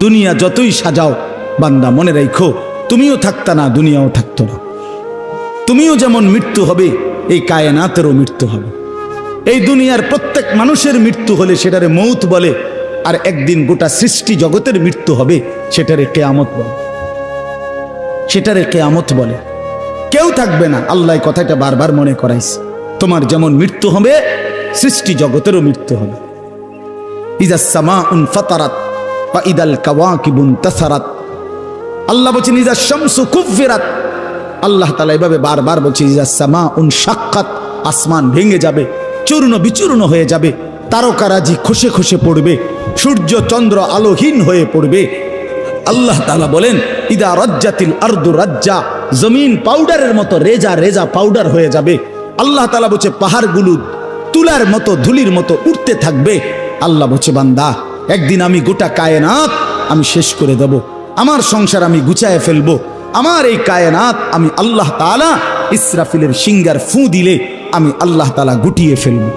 দুনিয়া যতই সাজাও বান্দা মনে রাখো তুমিও থাকতা না, দুনিয়াও থাকতো না। তুমিও যেমন মৃত্যু হবে, এই কায়নাতেরও মৃত্যু হবে। এই দুনিয়ার প্রত্যেক মানুষের মৃত্যু হলে সেটারে মৌত বলে, আর একদিন গোটা সৃষ্টি জগতের মৃত্যু হবে সেটারে কিয়ামত বলে। সেটারে কিয়ামত বলে। কেউ থাকবে না, আল্লাহ কথাটা বারবার মনে করাইছে। তোমার যেমন মৃত্যু হবে, সৃষ্টি জগতেরও মৃত্যু হবে। ইজাস সামাউন ফাতারাত ওয়া ইদাল কাওয়াকিবুন তাসারাত। আল্লাহ বলেছেন ইজাস শামসু কুফিরাত। আল্লাহ তাআলা এভাবে বারবার বলছে ইজাস সামাউন শাক্কাত, আসমান ভেঙে যাবে, চূর্ণ বিচূর্ণ হয়ে যাবে, তারকারাজি খসে খসে পড়বে, সূর্য চন্দ্র আলোহীন হয়ে পড়বে। আল্লাহ তাআলা বলেন ইদা রাজ্জাতিল আরদু রাজ্জা, জমিন পাউডারের মতো রেজা রেজা পাউডার হয়ে যাবে। আল্লাহ তাআলা বলছে পাহাড়গুলো তুলার মতো ধুলির মতো উঠতে থাকবে। আল্লাহ বলছে বান্দা একদিন আমি গোটা কায়নাত আমি শেষ করে দেব, আমার সংসার আমি গুছায় ফেলবো, আমার এই কায়নাত আমি আল্লাহ তাআলা ইসরাফিলের সিঙ্গার ফু দিলে আমি আল্লাহ তাআলা গুটিয়ে ফেলবো।